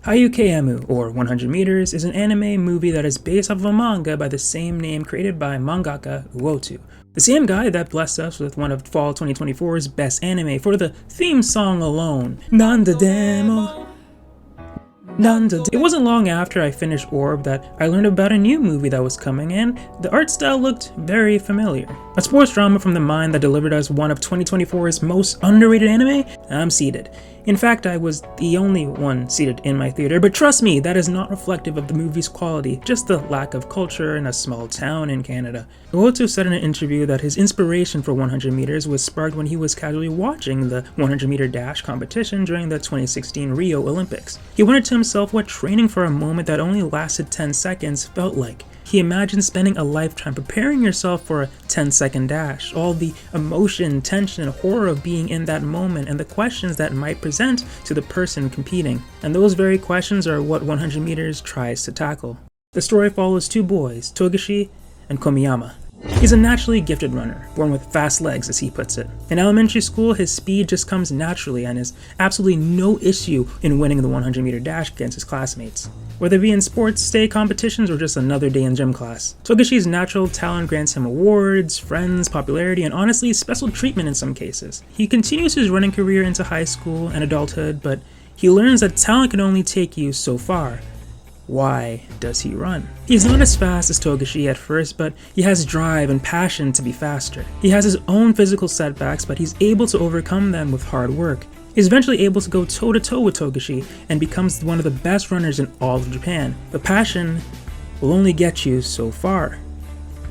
Hyakuemu, or 100 Meters, is an anime movie that is based off of a manga by the same name created by mangaka Uoto, the same guy that blessed us with one of fall 2024's best anime for the theme song alone. Nanda demo. It wasn't long after I finished Orb that I learned about a new movie that was coming, and the art style looked very familiar. A sports drama from the mind that delivered us one of 2024's most underrated anime? I'm seated. In fact, I was the only one seated in my theater, but trust me, that is not reflective of the movie's quality, just the lack of culture in a small town in Canada. Uoto said in an interview that his inspiration for 100 Meters was sparked when he was casually watching the 100-meter dash competition during the 2016 Rio Olympics. He wondered to himself what training for a moment that only lasted 10 seconds felt like. He imagined spending a lifetime preparing yourself for a 10-second dash, all the emotion, tension, and horror of being in that moment, and the questions that might present to the person competing. And those very questions are what 100 Meters tries to tackle. The story follows two boys, Togashi and Komiya. He's a naturally gifted runner, born with fast legs as he puts it. In elementary school, his speed just comes naturally and is absolutely no issue in winning the 100-meter dash against his classmates. Whether it be in sports day competitions or just another day in gym class. Togashi's natural talent grants him awards, friends, popularity, and honestly, special treatment in some cases. He continues his running career into high school and adulthood, but he learns that talent can only take you so far. Why does he run? He's not as fast as Togashi at first, but he has drive and passion to be faster. He has his own physical setbacks, but he's able to overcome them with hard work. He's eventually able to go toe-to-toe with Togashi and becomes one of the best runners in all of Japan. But passion will only get you so far.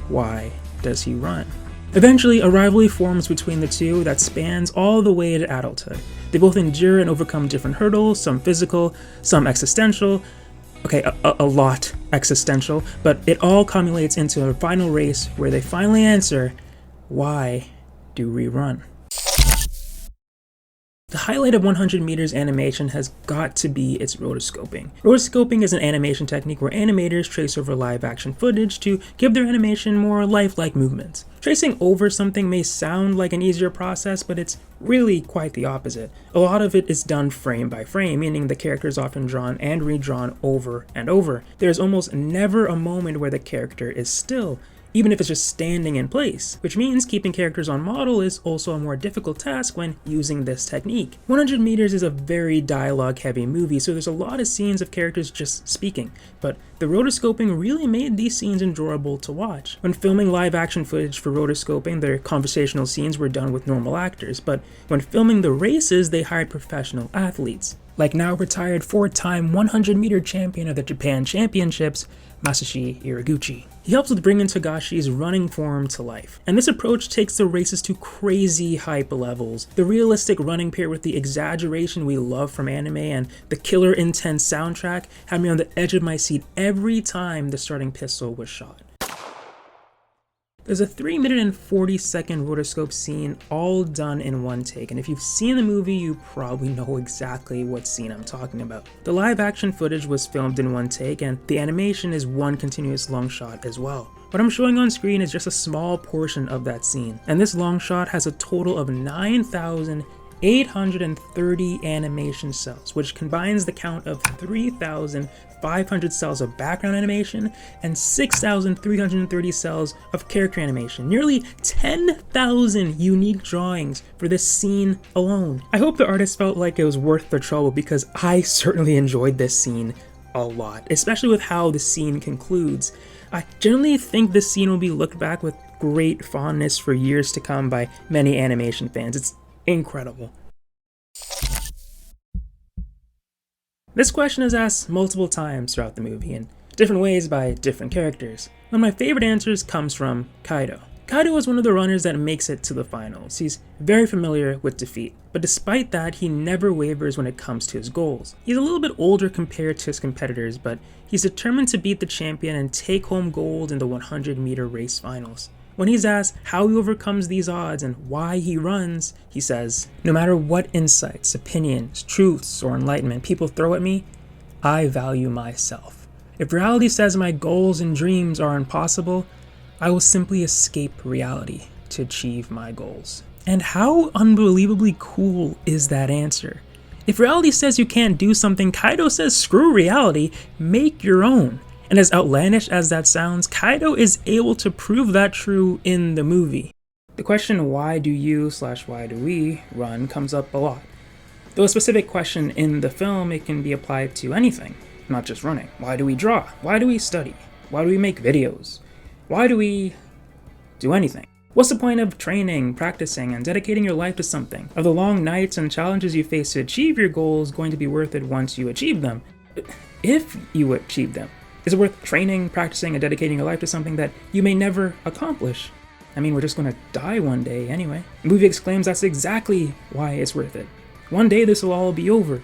Why does he run? Eventually, a rivalry forms between the two that spans all the way to adulthood. They both endure and overcome different hurdles, some physical, some existential. Okay, a lot existential, but it all culminates into a final race where they finally answer, why do we run? The highlight of 100 Meters animation has got to be its rotoscoping. Rotoscoping is an animation technique where animators trace over live action footage to give their animation more lifelike movements. Tracing over something may sound like an easier process, but it's really quite the opposite. A lot of it is done frame by frame, meaning the character is often drawn and redrawn over and over. There's almost never a moment where the character is still, even if it's just standing in place, which means keeping characters on model is also a more difficult task when using this technique. 100 Meters is a very dialogue-heavy movie, so there's a lot of scenes of characters just speaking, but the rotoscoping really made these scenes enjoyable to watch. When filming live-action footage for rotoscoping, their conversational scenes were done with normal actors, but when filming the races, they hired professional athletes, like now retired 4-time 100-meter champion of the Japan Championships, Masashi Iraguchi. He helps with bringing Togashi's running form to life, and this approach takes the races to crazy hype levels. The realistic running paired with the exaggeration we love from anime and the killer intense soundtrack had me on the edge of my seat every time the starting pistol was shot. There's a 3-minute and 40-second rotoscope scene all done in one take, and if you've seen the movie, you probably know exactly what scene I'm talking about. The live action footage was filmed in one take, and the animation is one continuous long shot as well. What I'm showing on screen is just a small portion of that scene, and this long shot has a total of 9,830 animation cells, which combines the count of 3,500 cells of background animation and 6,330 cells of character animation. Nearly 10,000 unique drawings for this scene alone. I hope the artist felt like it was worth the trouble, because I certainly enjoyed this scene a lot, especially with how the scene concludes. I generally think this scene will be looked back with great fondness for years to come by many animation fans. It's incredible. This question is asked multiple times throughout the movie in different ways by different characters. One of my favorite answers comes from Kaido. Kaido is one of the runners that makes it to the finals. He's very familiar with defeat, but despite that, he never wavers when it comes to his goals. He's a little bit older compared to his competitors, but he's determined to beat the champion and take home gold in the 100-meter race finals. When he's asked how he overcomes these odds and why he runs, he says, "No matter what insights, opinions, truths, or enlightenment people throw at me, I value myself. If reality says my goals and dreams are impossible, I will simply escape reality to achieve my goals." And how unbelievably cool is that answer? If reality says you can't do something, Kaido says screw reality, make your own. And as outlandish as that sounds, Kaido is able to prove that true in the movie. The question why do you/why do we run comes up a lot. Though a specific question in the film, it can be applied to anything, not just running. Why do we draw? Why do we study? Why do we make videos? Why do we do anything? What's the point of training, practicing, and dedicating your life to something? Are the long nights and challenges you face to achieve your goals going to be worth it once you achieve them? If you achieve them. Is it worth training, practicing, and dedicating your life to something that you may never accomplish? I mean, we're just gonna die one day anyway. The movie exclaims that's exactly why it's worth it. One day this will all be over.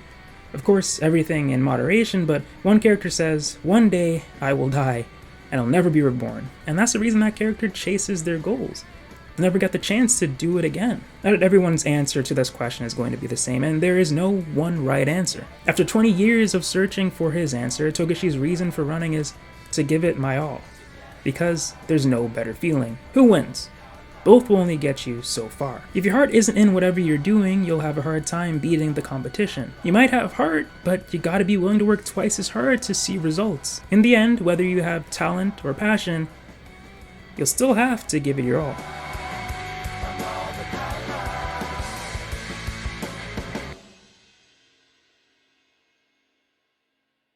Of course, everything in moderation, but one character says, one day I will die, and I'll never be reborn. And that's the reason that character chases their goals. They'll never get the chance to do it again. Not everyone's answer to this question is going to be the same, and there is no one right answer. After 20 years of searching for his answer, Togashi's reason for running is to give it my all. Because there's no better feeling. Who wins? Both will only get you so far. If your heart isn't in whatever you're doing, you'll have a hard time beating the competition. You might have heart, but you gotta be willing to work twice as hard to see results. In the end, whether you have talent or passion, you'll still have to give it your all.